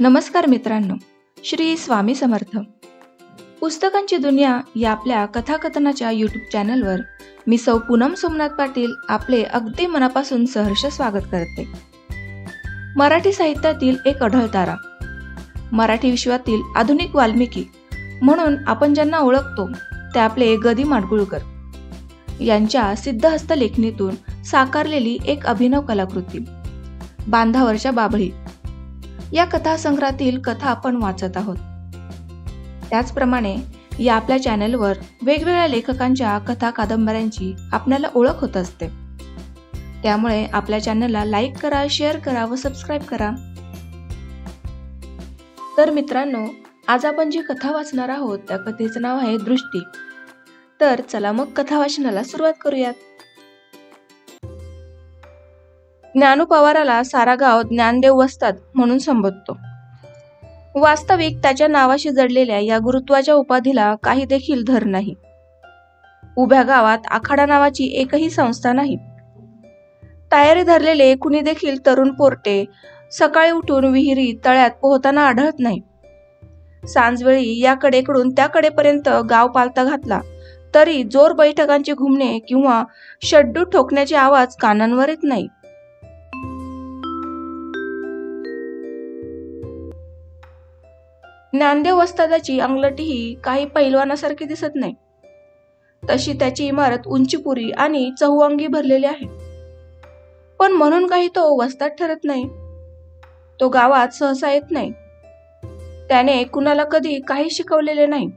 नमस्कार मित्रांनो, श्री स्वामी समर्थ. पुस्तकांची दुनिया या आपल्या कथाकथनाच्या यूट्यूब चॅनलवर मी सौ पूनम सोमनाथ पाटील आपले अगदी मनापासून सहर्ष स्वागत करते. मराठी साहित्यातील एक अढळ तारा, मराठी विश्वातील आधुनिक वाल्मिकी म्हणून आपण ज्यांना ओळखतो ते आपले ग. दि. माडगूळकर यांच्या सिद्धहस्त लेखणीतून साकारलेली एक अभिनव कलाकृती बांधावरच्या बाभळी या कथासंग्रहातील कथा आपण वाचत आहोत. त्याचप्रमाणे या आपल्या चॅनलवर वेगवेगळ्या लेखकांच्या कथा कादंबऱ्यांची आपल्याला ओळख होत असते. त्यामुळे आपल्या चॅनलला लाईक करा, शेअर करा व सबस्क्राईब करा. तर मित्रांनो, आज आपण जी कथा वाचणार आहोत त्या कथेचं नाव आहे दृष्टी. तर चला मग कथा वाचनाला सुरुवात करूयात. ज्ञानू पवाराला सारा गाव ज्ञानदेव वस्ताद म्हणून संबोधतो. वास्तविक त्याच्या नावाशी जडलेल्या या गुरुत्वाच्या उपाधीला काही देखील धर नाही. उभ्या गावात आखाडा नावाची एकही संस्था नाही. टायरी धरलेले कुणी देखील तरुण पोरटे सकाळी उठून विहिरी तळ्यात पोहताना आढळत नाही. सांजवेळी या कडेकडून त्या कडेपर्यंत गाव पालथा घातला तरी जोर बैठकांचे घुमणे किंवा शड्डू ठोकण्याचे आवाज कानांवर येत नाही. ज्ञानदेव वस्तादाची अंगलटीही काही पैलवानासारखी दिसत नाही. तशी त्याची इमारत उंचीपुरी आणि चहुअंगी भरलेली आहे. पण म्हणून काही तो वस्ताद ठरत नाही. तो गावात सहसा येत नाही. त्याने कुणाला कधी काही शिकवलेले नाही.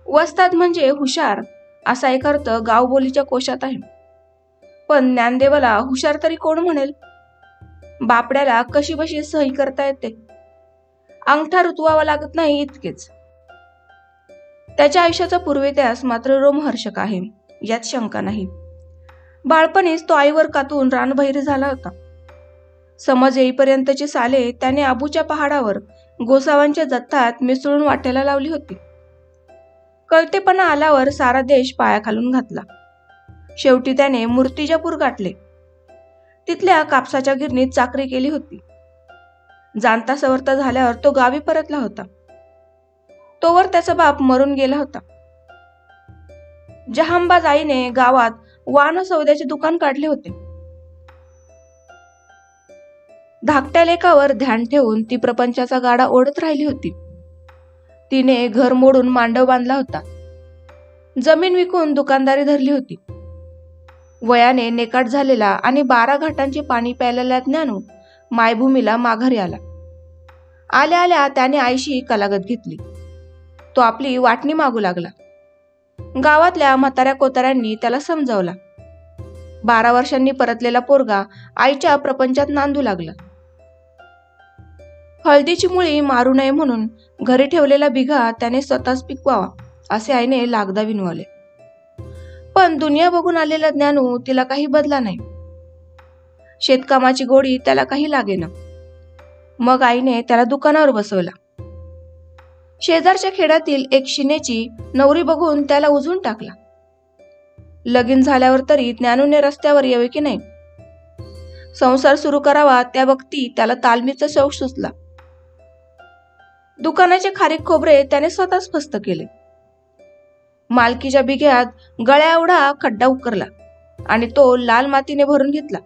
वस्ताद म्हणजे हुशार असा एक अर्थ गावबोलीच्या कोशात आहे. पण ज्ञानदेवाला हुशार तरी कोण म्हणेल? बापड्याला कशी बशी सही करता येते, अंगठा रुतवावा लागत नाही इतकेच. त्याच्या आयुष्याचा पूर्वेइतिहास मात्र रोमहर्षक आहे, यात शंका नाही. बाळपणीच तो आईवर कातून रानबहिरी झाला होता. समज येईपर्यंतची साले त्याने आबूच्या पहाडावर गोसावांच्या जथ्थ्यात मिसळून वाट्याला लावली होती. कळतेपणा आल्यावर सारा देश पायाखालून घातला. शेवटी त्याने मूर्तिजापूर गाठले. तिथल्या कापसाच्या गिरणीत चाकरी केली होती. जाणता सवरता झाल्यावर तो गावी परतला होता. तोवर त्याचा बाप मरून गेला होता. जहांबाज आईने गावात वाण सौद्याचे दुकान काढले होते. धाकट्या लेकावर ध्यान ठेवून ती प्रपंचाचा गाडा ओढत राहिली होती. तिने घर मोडून मांडव बांधला होता. जमीन विकून दुकानदारी धरली होती. वयाने नेकाट झालेला आणि 12 घाटांचे पाणी प्यायलेला ज्ञानू मायभूमीला माघारी आला. आल्या आल्या त्याने आईशी कलागत घेतली. तो आपली वाटणी मागू लागला. गावातल्या म्हाताऱ्या कोताऱ्यांनी त्याला समजावला. 12 वर्षांनी परतलेला पोरगा आईच्या प्रपंचात नांदू लागला. हळदीची मुळी मारू नये म्हणून घरी ठेवलेला बिघा त्याने स्वतःच पिकवावा असे आईने लागदा विनवले. पण दुनिया बघून आलेला ज्ञानू तिला काही बदला नाही. शेतकामाची गोडी त्याला काही लागेना. मग आईने त्याला दुकानावर बसवला. शेजारच्या खेड्यातील एक शिनेची नवरी बघून त्याला उजळून टाकला. लगीन झाल्यावर तरी ज्ञानूने रस्त्यावर यावे की नाही. संसार सुरू करावा त्या वक्ती त्याला तालमीचा शौक सुचला. दुकानाचे खारीक खोबरे त्याने स्वतःच फस्त केले. मालकीच्या बिघ्यात गळ्या एवढा खड्डा उकरला आणि तो लाल मातीने भरून घेतला.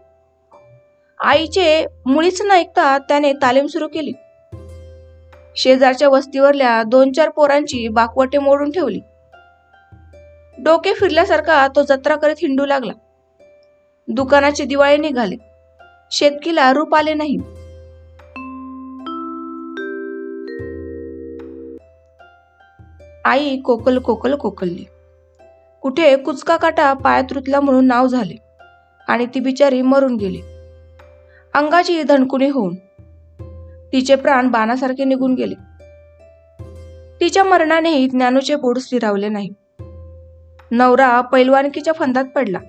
आईचे मुळीच न ऐकता त्याने तालीम सुरू केली. शेजारच्या वस्तीवरल्या 2-4 पोरांची बाकवटे मोडून ठेवली. डोके फिरल्यासारखा तो जत्रा करीत हिंडू लागला. दुकानाचे दिवाळे निघाले. शेतकीला रूप आले नाही. आई कोकल कोकल कोकलली. कुठे कुचका काटा पायात रुतला म्हणून नाव झाले आणि ती बिचारी मरून गेली. अंगाची धणकुणी होऊन तिचे प्राण बाणासारखे निघून गेले. तिच्या मरणानेही ज्ञानूचे बोड स्थिरावले नाही. नवरा पैलवानकीच्या फंदात पडला.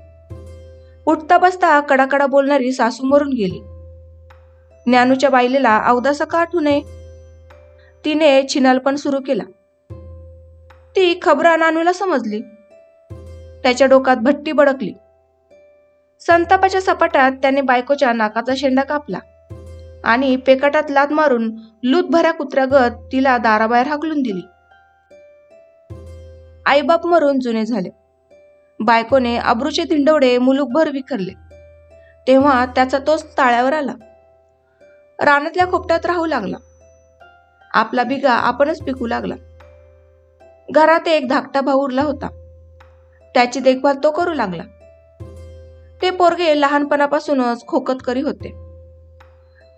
उठता बसता कडाकडा बोलणारी सासू मरून गेली. ज्ञानूच्या बायलेला अवदासा का आठवू नये. तिने छिनालपण सुरू केला. ती खबरा नानूला समजली. त्याच्या डोक्यात भट्टी बडकली. संतापाच्या सपाटात त्याने बायकोच्या नाकाचा शेंडा कापला. आणि पेकाटात लात मारून लूतभऱ्या कुत्र्यागत तिला दाराबाहेर हाकलून दिली. आईबाप मरून जुने झाले. बायकोने अब्रूचे धिंडवडे मुलूकभर विखरले. तेव्हा त्याचा तोच ताळ्यावर आला. रानातल्या खोपट्यात राहू लागला. आपला बिगा आपणच पिकू लागला. घरात एक धाकटा भाऊ उरला होता. त्याची देखभाल तो करू लागला. ते पोरगे लहानपणापासूनच खोकतकरी होते.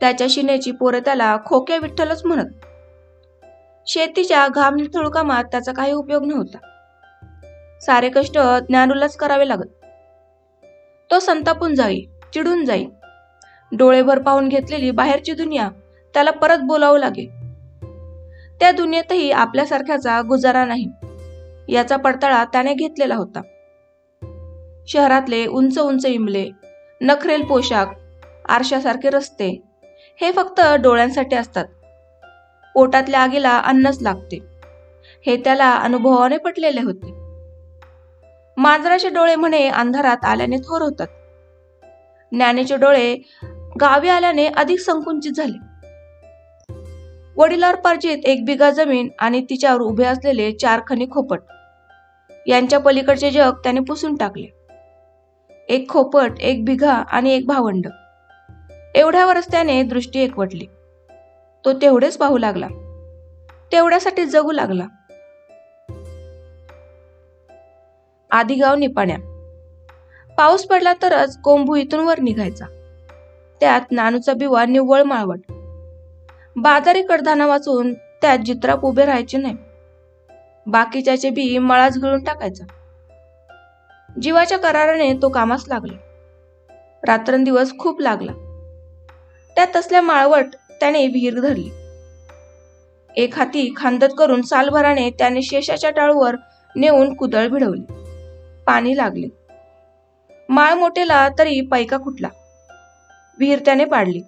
त्याच्या शिनेची पोरं त्याला खोक्या विठ्ठलच म्हणत. शेतीच्या घाम निथळू कामात त्याचा काही उपयोग नव्हता. सारे कष्ट ज्ञानूलाच करावे लागत. तो संतापून जाई, चिडून जाई. डोळेभर पाहून घेतलेली बाहेरची दुनिया त्याला परत बोलावं लागे. त्या दुनियेतही आपल्यासारख्याचा गुजारा नाही याचा पडताळा त्याने घेतलेला होता. शहरातले उंच उंच इमले, नखरेल पोशाख, आरशासारखे रस्ते हे फक्त डोळ्यांसाठी असतात. पोटातल्या आगीला अन्नच लागते हे त्याला अनुभवाने पटलेले होते. मांजराचे डोळे म्हणे अंधारात आल्याने थोर होतात. ज्ञानेचे डोळे गावी आल्याने अधिक संकुचित झाले. वडिलार्पार्जित 1 बिघा जमीन आणि तिच्यावर उभे असलेले 4 खणी खोपट यांच्या पलीकडचे जग त्याने पुसून टाकले. 1 खोपट, 1 बिघा आणि 1 भावंड एवढ्यावरच त्याने दृष्टी एकवटली. तो तेवढेच पाहू लागला. तेवढ्यासाठी जगू लागला. आधी गाव निपाण्या. पाऊस पडला तरच कोंबू इथून वर निघायचा. त्यात नानूचा बिवा निव्वळ माळवट. बाजारी कडधाना वाचून त्यात जित्राप उभे राहायचे नाही. बाकीच्याचे बी मळाच गिळून टाकायचा. जीवाच्या कराराने तो कामास लागला. रात्रंदिवस खूप लागला. त्यात असल्या माळवट त्याने विहीर धरली. एक हाती खांदत करून सालभराने त्याने शेषाच्या टाळूवर नेऊन कुदळ भिडवली. पाणी लागले. माळ मोठेला तरी पैका कुठला. विहीर त्याने पाडली.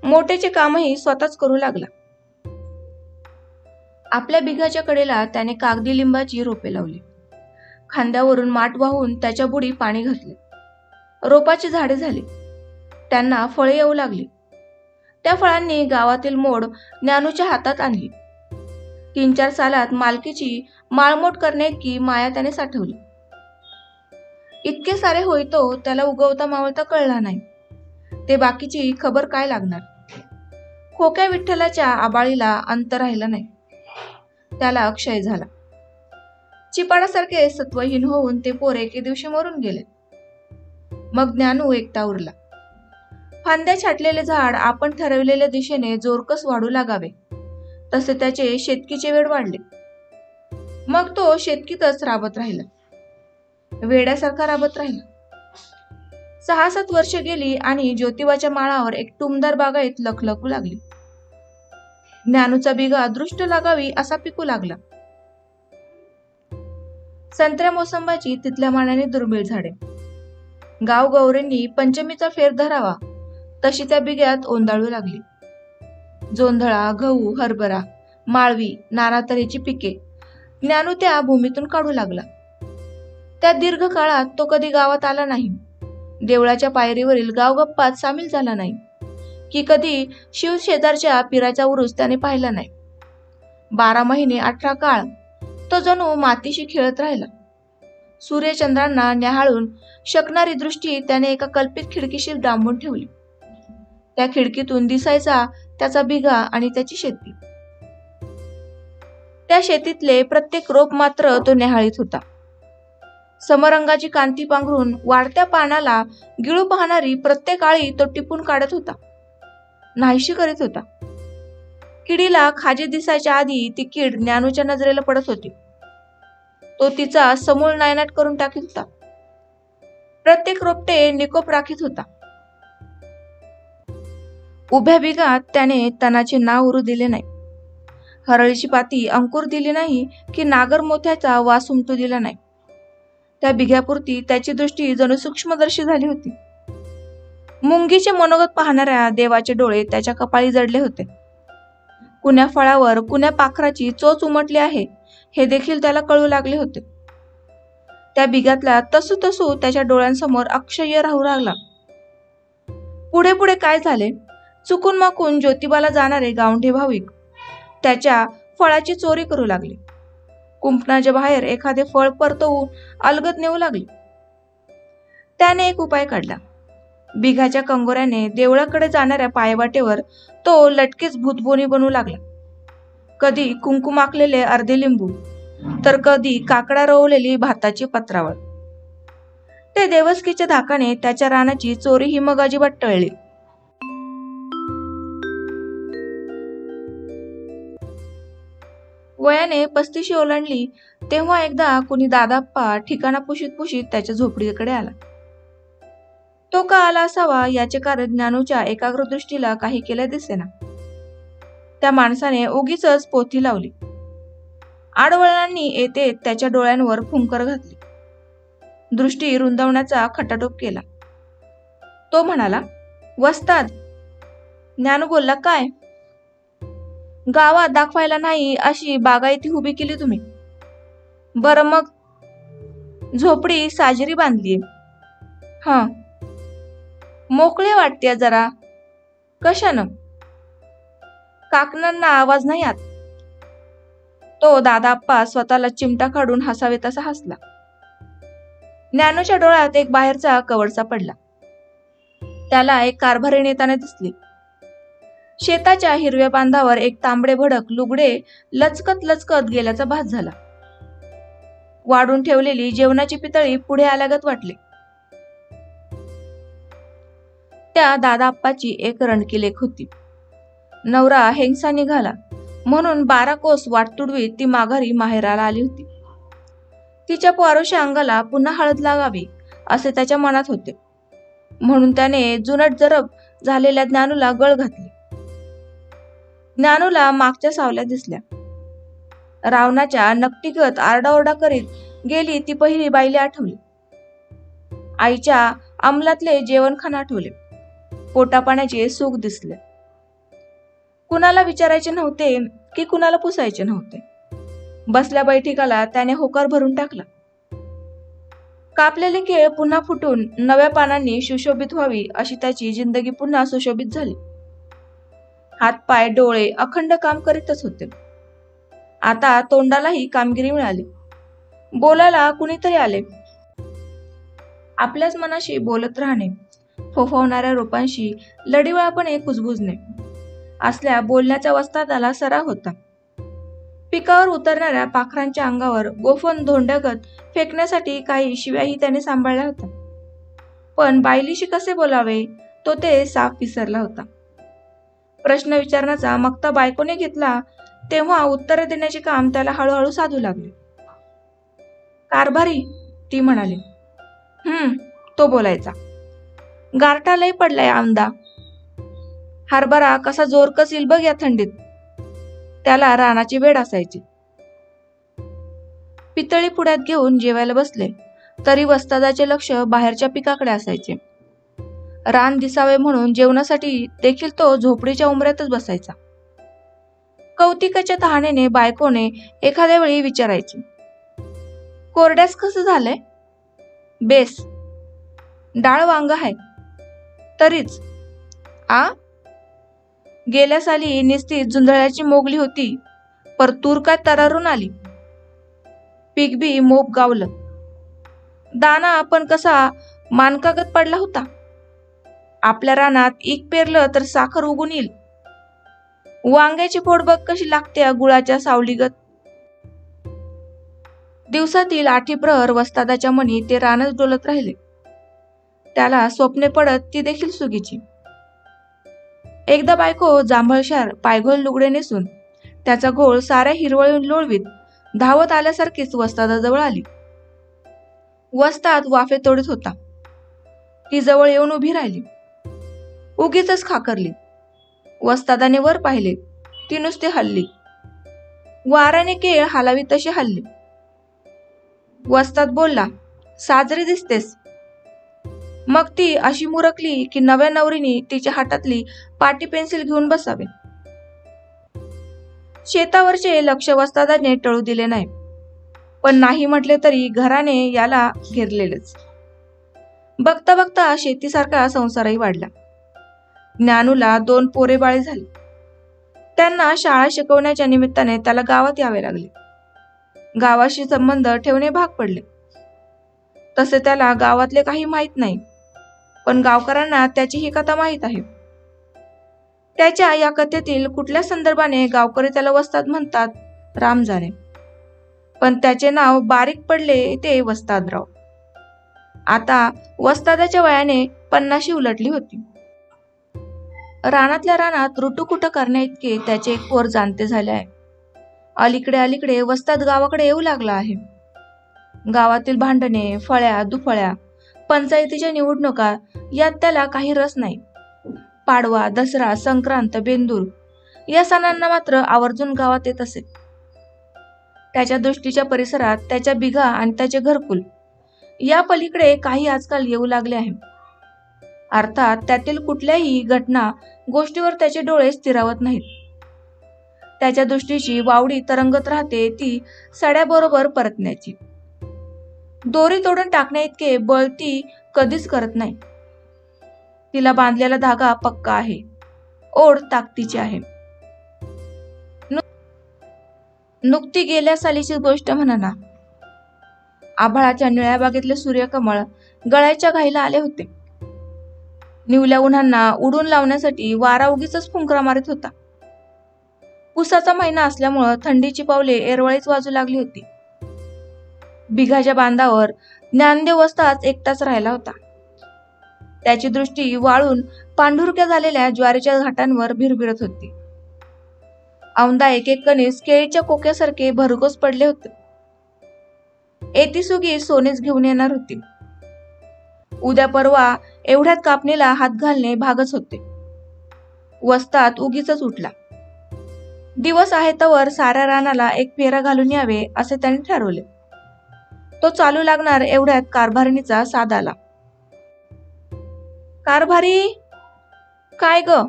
मोठेचे कामही स्वतःच करू लागला. आपल्या बिघाच्या कडेला त्याने कागदी लिंबाची रोपे लावली. खांद्यावरून माठ वाहून त्याच्या बुडी पाणी घातले. रोपाची झाडे झाली. त्यांना फळे येऊ लागली. त्या फळांनी गावातील मोड ज्ञानूच्या हातात आणली. 3-4 सालात मालकीची माळमोट करण्याइतकी माया त्याने साठवली. इतके सारे होईतो त्याला उगवता मावळता कळला नाही. ते बाकीची खबर काय लागणार. खोक्या विठ्ठलाच्या आबाळीला अंत राहिला नाही. त्याला क्षय झाला. चिपाडासारखे सत्वहीन होऊन ते पोरे एके दिवशी मरून गेले. मग ज्ञानू एकटा उरला. फांद्या छाटलेले झाड आपण ठरवलेल्या दिशेने जोरकस वाढू लागावे तसे त्याचे शेतकीचे वेळ वाढले. मग तो शेतकीतच राबत राहिला. वेड्यासारखा राबत राहिला. 6-7 वर्ष गेली आणि ज्योतिबाच्या माळावर एक टुमदार बागायत लखलखू लागली. ज्ञानूचा बिगा दृष्ट लागावी असा पिकू लागला. संत्र्या मोसंबाची तिथल्या मानाने दुर्मिळ झाडे. गावगौऱ्यांनी पंचमीचा फेर धरावा तशी त्या बिग्यात ओंदाळू लागली. जोंधळा, गहू, हरभरा, माळवी, नाना तऱ्हेची पिके ज्ञानू त्या भूमीतून काढू लागला. त्या दीर्घ काळात तो कधी गावात आला नाही. देवळाच्या पायरीवरील गावगप्पात सामील झाला नाही की कधी शिव शेजारच्या पिराचा उरूस त्याने पाहिला नाही. 12 महिने 18 काळ तो जणू मातीशी खेळत राहिला. सूर्यचंद्रांना न्याहाळून शकणारी दृष्टी त्याने एका कल्पित खिडकीशी डांबून ठेवली. त्या खिडकीतून दिसायचा त्याचा बिघा आणि त्याची शेती. त्या शेतीतले प्रत्येक रोप मात्र तो न्याहाळीत होता. समरंगाची कांती पांघरून वाढत्या पानाला गिळू पाहणारी प्रत्येक आळी तो टिपून काढत होता, नाहीशी करीत होता. किडीला खाजे दिसायच्या आधी ती कीड ज्ञानूच्या नजरेला पडत होती. तो तिचा समूळ नायनाट करून टाकीत होता. प्रत्येक रोपटे निकोप राखीत होता. उभ्या बिगात त्याने तणाचे नाव उरू दिले नाही. हरळीची पाती अंकुर दिली नाही की नागर मोत्याचा वास उमटू दिला नाही. त्या बिघ्यापुरती त्याची दृष्टी जणू सूक्ष्मदर्शी झाली होती. मुंगीचे मनोगत पाहणाऱ्या देवाचे डोळे त्याच्या कपाळी जडले होते. कुण्या फळावर कुण्या पाखराची चोच उमटली आहे हे देखील त्याला कळू लागले होते. त्या बिघातला तसू तसू त्याच्या डोळ्यांसमोर अक्षय राहू लागला. पुढे पुढे काय झाले चुकून माकून ज्योतिबाला जाणारे गावंढे भाविक त्याच्या फळाची चोरी करू लागले. कुंपणाच्या बाहेर एखादे फळ परतवून अलगद नेऊ लागले. त्याने एक उपाय काढला. बिघाच्या कंगोऱ्याने देवळाकडे जाणाऱ्या पायवाटेवर तो लटकेच भूतबोनी बनू लागला. कधी कुंकू माखलेले अर्धे लिंबू, तर कधी काकडा रवलेली भाताची पत्रावळ. ते देवस्कीच्या धाकाने त्याच्या रानाची चोरी ही मग अजिबात टळली. वयाने 35 ओलांडली तेव्हा एकदा कुणी दादाप्पा ठिकाणा पुशीत पुशीत त्याच्या झोपडीकडे आला. तो का आला असावा याचे कारण ज्ञानूच्या एकाग्र दृष्टीला काही केले दिसेना. त्या माणसाने उगीच पोथी लावली. आडवळणांनी येते त्याच्या डोळ्यांवर फुंकर घातली. दृष्टी रुंदावण्याचा खटाटोप केला. तो म्हणाला, वस्ताद. ज्ञानू बोलला, काय? गावात दाखवायला नाही अशी बागायती उभी केली तुम्ही. बरं मग झोपडी साजरी बांधलीये. हा, मोकळे वाटते जरा. कशानं? काकणांना आवाज नाही आत. तो दादाप्पा स्वतःला चिमटा काढून हसावे तसा हसला. ज्ञानूच्या डोळ्यात एक बाहेरचा कवडसा पडला. त्याला एक कारभारी नेताना दिसली. शेताच्या हिरव्या बांधावर एक तांबडे भडक लुगडे लचकत लचकत गेल्याचा भास झाला. वाढून ठेवलेली जेवणाची पितळी पुढे आल्यागत वाटली. त्या दादाप्पाची एक रणकी लेक होती. नवरा हेंगसा निघाला म्हणून 12 कोस वाट तुडवीत ती माघारी माहेराला आली होती. तिच्या पारोशा अंगाला पुन्हा हळद लागावी असे त्याच्या मनात होते, म्हणून त्याने जुनट जरब झालेल्या ज्ञानूला गळ घातली. ज्ञानूला मागच्या सावल्या दिसल्या. रावणाच्या नकटीगत आरडाओरडा करीत गेली ती पहिली बाईली आठवली. आईच्या अंमलातले जेवणखाना आठवले. पोटापाण्याचे सुख दिसले. कुणाला विचारायचे नव्हते की कुणाला पुसायचे नव्हते. बसल्या बैठिकाला त्याने होकार भरून टाकला. कापलेले केळ पुन्हा फुटून नव्या पानांनी सुशोभित व्हावी अशी त्याची जिंदगी पुन्हा सुशोभित झाली. हातपाय डोळे अखंड काम करीतच होते. आता तोंडालाही कामगिरी मिळाली. बोलायला कुणीतरी आले. आपल्याच मनाशी बोलत राहणे, फोफवणाऱ्या रोपांशी लढिवाळपणे कुजबुजणे असल्या बोलण्याच्या वस्तादाला सराव होता. पिकावर उतरणाऱ्या पाखरांच्या अंगावर गोफन धोंड्यागत फेकण्यासाठी काही शिव्याही त्याने सांभाळल्या होत्या. पण बायलीशी कसे बोलावे तो ते साफ विसरला होता. प्रश्न विचारण्याचा मक्ता बायकोने घेतला तेव्हा उत्तर देण्याचे काम त्याला हळूहळू साधू लागले. कारभारी, ती म्हणाली. तो बोलायचा. गारठा लय पडलाय आमदा. हरभरा कसा जोर कसील बघ या थंडीत. त्याला रानाची वेड असायची. पितळी पुड्यात घेऊन जेवायला बसले तरी वस्तादाचे लक्ष बाहेरच्या पिकाकडे असायचे. रान दिसावे म्हणून जेवणासाठी देखील तो झोपडीच्या उंबऱ्यातच बसायचा. कौतिकाच्या तहानेने बायकोने एखाद्या वेळी विचारायची, कोरड्यास कसं झालंय? बेस. डाळ वांग आहे तरीच. आ, गेल्या साली निस्ती जुंधळ्याची मोगली होती, पर तूर काय तरारून आली. पीक बी मोप गावलं. दाना आपण कसा मानकागत पडला होता. आपल्या रानात इक पेरलं तर साखर उगून येईल. वांग्याची फोड बघ कशी लागते गुळाच्या सावलीगत. दिवसातील 8 प्रहर वस्तादाच्या मनी ते रानच डोलत राहिले. त्याला स्वप्ने पडत ती देखील सुगीची. एकदा बायको जांभळशार पायघोल लुगडे नेसून त्याचा घोळ साऱ्या हिरवळून लोळवीत धावत आल्यासारखीच वस्तादाजवळ आली. वस्ताद वाफे तोडीत होता. ती जवळ येऊन उभी राहिली. उगीच खाकरली. वस्तादाने वर पाहिले. ती नुसती हल्ली. वाऱ्याने केळ हालावी तशी हल्ली. वस्ताद बोलला, साजरी दिसतेस. मग ती अशी मुरकली की नव्या नवरीने तिच्या हातातली पाटी पेन्सिल घेऊन बसावे. शेतावरचे लक्ष वस्तादाने टळू दिले नाही. पण नाही म्हटले तरी घराने याला घेरलेलेच. बघता बघता शेतीसारखा संसारही वाढला. ज्ञानूला 2 पोरेबाळे झाली. त्यांना शाळा शिकवण्याच्या निमित्ताने त्याला गावात यावे लागले. गावाशी संबंध ठेवणे भाग पडले. तसे त्याला गावातले काही माहीत नाही, पण गावकऱ्यांना त्याची ही कथा माहीत आहे. त्याच्या या कथेतील कुठल्या संदर्भाने गावकरी त्याला वस्ताद म्हणतात राम जाणे, पण त्याचे नाव बारीक पडले ते वस्तादराव. आता वस्तादाच्या वयाने 50शी उलटली होती. रानातल्या रानात रुटूकुट करण्या इतके त्याचे एक पोर जाणते झाले आहे. अलीकडे वस्ताद गावाकडे येऊ लागला आहे. गावातील भांडणे, फळ्या दुफळ्या, पंचायतीच्या निवडणुका यात त्याला काही रस नाही. पाडवा, दसरा, संक्रांत, बेंदूर या सणांना मात्र आवर्जून गावात येत असे. त्याच्या दृष्टीच्या परिसरात त्याच्या बिघा आणि त्याचे घरकुल या पलीकडे काही आजकाल येऊ लागले आहे. अर्थात त्यातील कुठल्याही घटना गोष्टीवर त्याचे डोळे स्थिरावत नाहीत. त्याच्या दृष्टीची वावडी तरंगत राहते ती सड्याबरोबर परतण्याची. दोरी तोडून टाकण्या इतके बळ ती कधीच करत नाही. तिला बांधलेला धागा पक्का आहे, ओढ ताकदीची आहे. नुकती गेल्या सालीची गोष्ट म्हणा. आभाळाच्या निळ्या बागेतले सूर्यकमळ गळायच्या घाईला आले होते. निवल्या उन्हांना उडून लावण्यासाठी वारा उगीच फुंकरा मारित होता. पुसाचा महिना असल्यामुळं थंडीची पावले एरवळीच वाजू लागली होती. बिघाच्या बांधावर ज्ञानदेव वस्ताद एकटाच राहिला होता. त्याची दृष्टी वाळून पांढुरक्या झालेल्या ज्वारीच्या घाटांवर भिरभिरत होती. औंदा एक कणीस केळीच्या कोक्यासारखे भरघोस पडले होते. एतीसुगी सोनेच घेऊन येणार होती. उद्या परवा एवढ्यात कापणीला हात घालणे भागच होते. वस्ताद उगीच उठला. दिवस आहे तवर साऱ्या रानाला एक फेरा घालून यावे असे त्याने ठरवले. तो चालू लागणार एवढ्यात कारभारिणीचा साद आला. कारभारी, काय ग?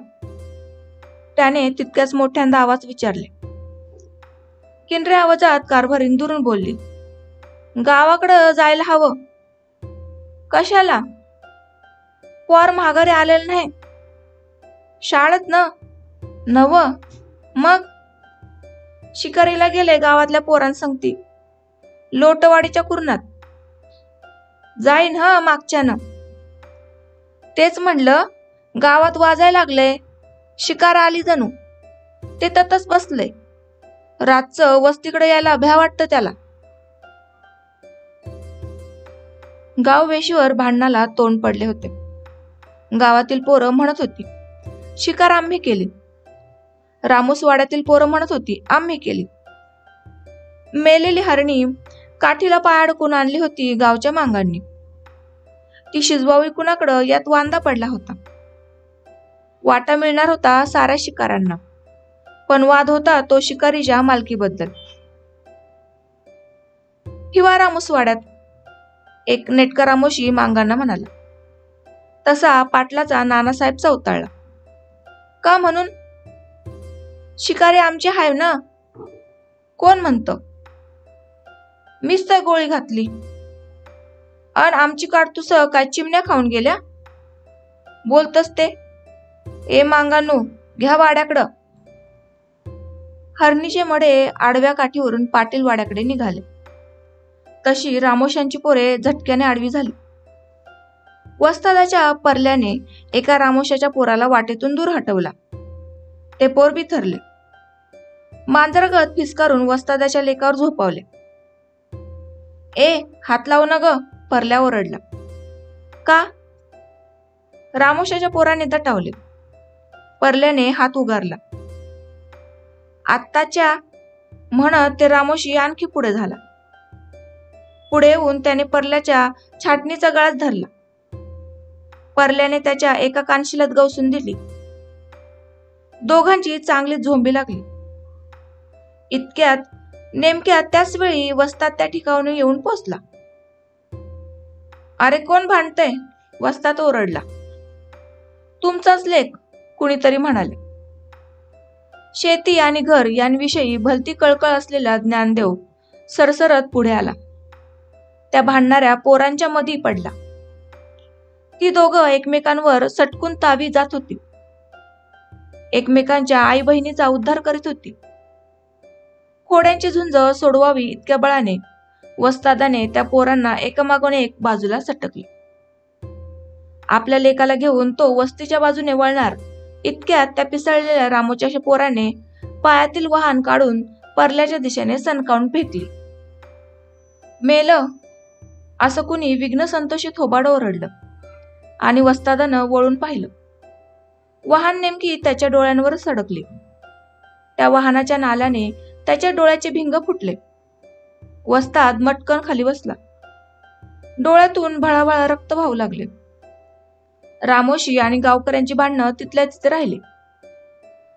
त्याने तितक्याच मोठ्यांदा आवाज विचारले. किनरे आवाजात कारभारीण दुरून बोलली, गावाकडं जायला हवं. कशाला? पोर माघारी आलेलं नाही. शाळेत न नव, मग शिकारीला गेले गावातल्या पोरांसंगती लोटवाडीच्या कुरणात. जाईन ह मागच्यानं. तेच म्हणलं, गावात वाजायला लागले, शिकार आली जणू. ते ततच बसले. रातचं वस्तीकडे यायला भ्या वाटतं त्याला. गाव वेशीवर भांडणाला तोंड पडले होते. गावातील पोरं म्हणत होती, शिकार आम्ही केली. रामोसवाड्यातील पोरं म्हणत होती, आम्ही केली. मेलेली हरणी काठीला पाय अडकून आणली होती गावच्या मांगांनी. ती शिजवावी कुणाकडं यात वांदा पडला होता. वाटा मिळणार होता साऱ्या शिकारांना, पण वाद होता तो शिकारीच्या मालकीबद्दल. हिवा रामोसवाड्यात, एक नेटका रामोशी मांगांना म्हणाला. तसा पाटलाचा नानासाहेब चौताळला. का म्हणून? शिकारी आमची हाय ना. कोण म्हणतं? मीच तर गोळी घातली. अन आमची काडतुस काय चिमण्या खाऊन गेल्या? बोलतस ते. ए मांगानू, घ्या वाड्याकडं. हरणीचे मडे आडव्या काठीवरून पाटील वाड्याकडे निघाले. तशी रामोशांची पोरे झटक्याने आडवी झाली. वस्तादाच्या परल्याने एका रामोशाच्या पोराला वाटेतून दूर हटवला. ते पोर बिथरले. मांजरगत फिसकारून वस्तादाच्या लेकावर झोपावले. ए, हात लावू न ग, परल्या ओरडला. का? रामोशाच्या पोराने दटावले. परल्याने हात उगारला. आत्ताच्या म्हणत ते रामोशी आणखी पुढे झाला. पुढे येऊन त्याने परल्याच्या छाटणीचा गळाच धरला. परल्याने त्याच्या एका कानशिलात गवसून दिली. दोघांची चांगली झोंबी लागली. इतक्यात नेमक्या त्याच वेळी वस्ताद त्या ठिकाणी येऊन पोचला. अरे कोण भांडतय? वस्ताद ओरडला. तुमचाच लेक, कुणीतरी म्हणाले. शेती आणि घर यांविषयी भलती कळकळ असलेला ज्ञानदेव सरसरत पुढे आला. त्या भांडणाऱ्या पोरांच्या मधी पडला. ती दोघं एकमेकांवर सटकून तावी जात होती. एकमेकांच्या आई बहिणीचा उद्धार करीत होती. खोड्यांची झुंज सोडवावी इतक्या बळाने वस्तादाने त्या पोरांना एकामागून एक बाजूला सटकले. आपल्या लेकाला घेऊन तो वस्तीच्या बाजूने वळणार इतक्यात त्या पिसळलेल्या रामूच्या पोराने पायातील वाहन काढून परल्याच्या दिशेने सणकावून फेकली. मेलं असं कुणी विघ्न संतोषी थोबाडं ओरडलं आणि वस्तादानं वळून पाहिलं. वाहन नेमकी त्याच्या डोळ्यांवर सडकले. त्या वाहनाच्या नाल्याने त्याच्या डोळ्याचे भिंग फुटले. वस्ताद मटकन खाली बसला. डोळ्यातून भळाभळा रक्त वाहू लागले. रामोशी आणि गावकऱ्यांची भांडणं तिथल्या तिथे राहिली.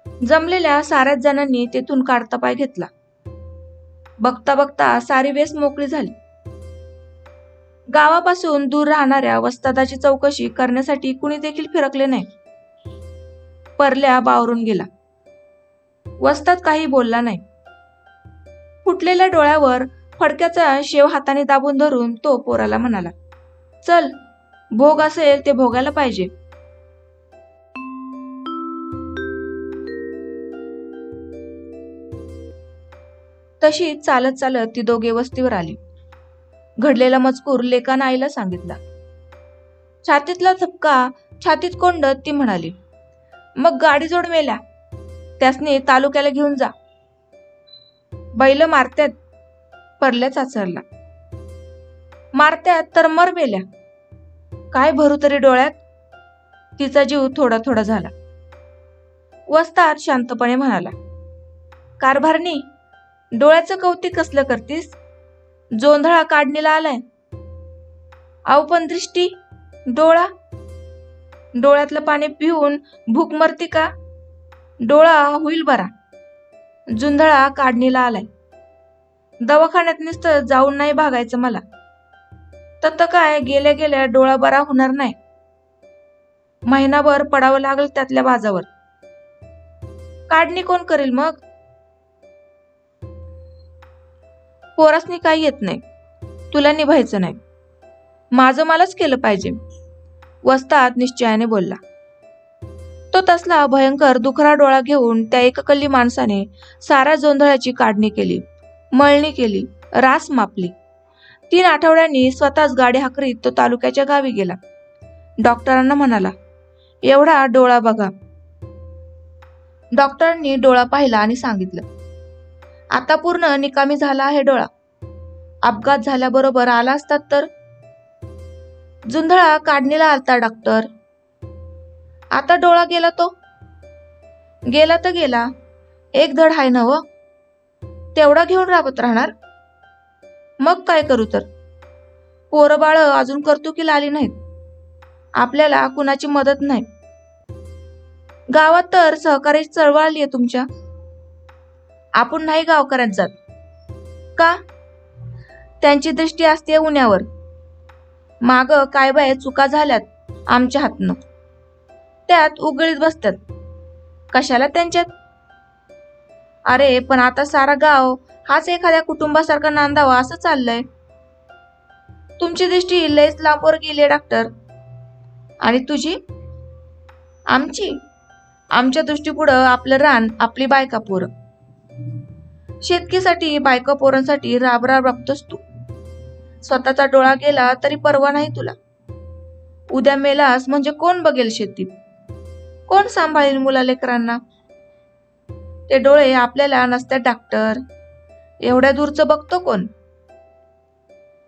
जमलेल्या साऱ्याच जणांनी तेथून काढता पाय घेतला. बघता बघता सारी वेस मोकळी झाली. गावापासून दूर राहणाऱ्या वस्तादाची चौकशी करण्यासाठी कुणी देखील फिरकले नाही. परल्या बावरून गेला. वस्ताद काही बोलला नाही. फुटलेल्या डोळ्यावर फडक्याचा शेव हाताने दाबून धरून तो पोराला म्हणाला, चल, भोग असेल ते भोगायला पाहिजे. तशी चालत चालत ती दोघे वस्तीवर आली. घडलेला मजकूर लेकानं आईला सांगितला. छातीतला धक्का छातीत कोंडत ती म्हणाली, मग गाडी जोड मेल्या, त्यासनी तालुक्याला घेऊन जा. बैल मारत्यात, परल्या चाचरला. मारत्यात तर मर मेल्या, काय भरू तरी डोळ्यात. तिचा जीव थोडा थोडा झाला. वस्ताद शांतपणे म्हणाला, कारभारणी, डोळ्याचं कौतिक कसलं करतीस? जोंधळा काढणीला आलाय. अहो पण दृष्टी, डोळा, डोळ्यातलं पाणी पिऊन भूक मरती का? डोळा होईल बरा. जुंधळा काढणीला आलाय. दवाखान्यात नुसतं जाऊन नाही भागायचं मला. तत काय गेल्या गेल्या डोळा बरा होणार नाही. महिनाभर पडावं लागल त्यातल्या बाजावर. काढणी कोण करेल मग? पोरासनी काही येत नाही, तुला निभायचं नाही. माझं मलाच केलं पाहिजे, वस्ताद निश्चयाने बोलला. तो तसला भयंकर दुखरा डोळा घेऊन त्या एककल्ली माणसाने साऱ्या जोंधळ्याची काढणी केली, मळणी केली, रास मापली. 3 आठवड्यांनी स्वतःच गाडी हाकरीत तो तालुक्याच्या गावी गेला. डॉक्टरांना म्हणाला, एवढा डोळा बघा. डॉक्टरांनी डोळा पाहिला आणि सांगितलं, आता पूर्ण निकामी झाला आहे डोळा. अपघात झाल्याबरोबर आला असतात तर. जुंधळा काढणीला आलता डॉक्टर. आता डोळा गेला तो. गेला तर गेला, एक धड हाय नव. तेवढा घेऊन राबत राहणार. मग काय करू तर? पोरं बाळ अजून कर्तुकीला आली नाहीत. आपल्याला कुणाची मदत नाही. गावात तर सहकारी चळवळ आली आहे तुमच्या. आपण नाही गावकऱ्यात जात का? त्यांची दृष्टी असते उन्यावर. माग काय बाय चुका झाल्यात आमच्या हातनं, त्यात उगळीत बसतात. कशाला त्यांच्यात? अरे पण आता सारा गाव हाच एखाद्या कुटुंबासारखा नांदावा असं चाललंय. तुमची दृष्टी लयच लांबवर गेली डॉक्टर. आणि तुझी? आमची? आमच्या दृष्टीपुढं आपलं रान, आपली बायका पोरं. शेतकीसाठी बायका पोरांसाठी राब राब राबतोस तू. स्वतःचा डोळा गेला तरी परवा नाही तुला. उद्या मेलास म्हणजे कोण बघेल शेतीत? कोण सांभाळेल मुला लेकरांना? ते डोळे आपल्याला नसतात डॉक्टर. एवढ्या दूरचं बघतो कोण?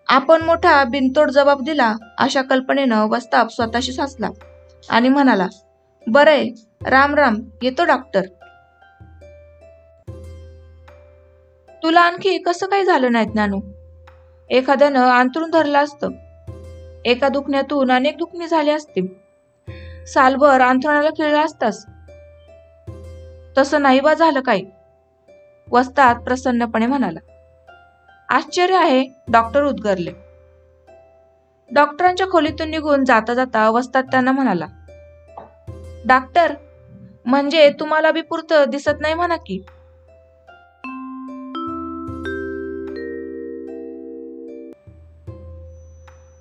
आपण मोठा बिनतोड जबाब दिला अशा कल्पनेनं वस्ताद स्वतःशी हसला आणि म्हणाला, बरंय, राम राम, येतो डॉक्टर. तुला आणखी कसं काही झालं नाही ज्ञानू? एखाद्यानं अंथरूण धरलं असतं. एका दुखण्यातून अनेक दुखणी झाली असती. सालभर अंथरुणाला खिळला असतास. तसं नाही बा झालं काही, वस्ताद प्रसन्नपणे म्हणाला. आश्चर्य आहे, डॉक्टर उद्गारले. डॉक्टरांच्या खोलीतून निघून जाता जाता वस्ताद त्यांना म्हणाला, डॉक्टर, म्हणजे तुम्हाला बी पुरतं दिसत नाही म्हणा की.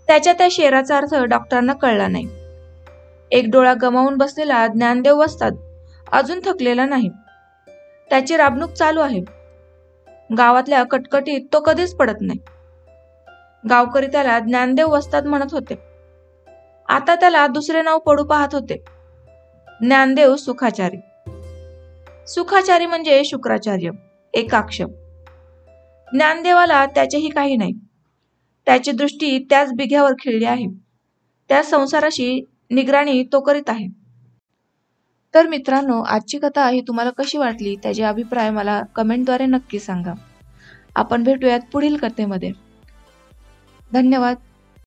त्याच्या त्या शेराचा अर्थ डॉक्टरांना कळला नाही. एक डोळा गमावून बसलेला ज्ञानदेव वस्ताद अजून थकलेला नाही. त्याची राबणूक चालू आहे. गावातल्या कटकटीत तो कधीच पडत नाही. गावकरी त्याला ज्ञानदेव वस्ताद म्हणत होते. आता त्याला दुसरे नाव पडू पाहत होते, ज्ञानदेव सुखाचारी. सुखाचारी म्हणजे शुक्राचार्य, एकाक्ष. ज्ञानदेवाला त्याचेही काही नाही. त्याची दृष्टी त्याच बिघ्यावर खिळली आहे. त्या संसाराशी निगराणी तो करीत आहे. तर मित्रांनो, आजची कथा ही तुम्हाला कशी वाटली त्याचे अभिप्राय मला कमेंटद्वारे नक्की सांगा. आपण भेटूयात पुढील कथेमध्ये. धन्यवाद.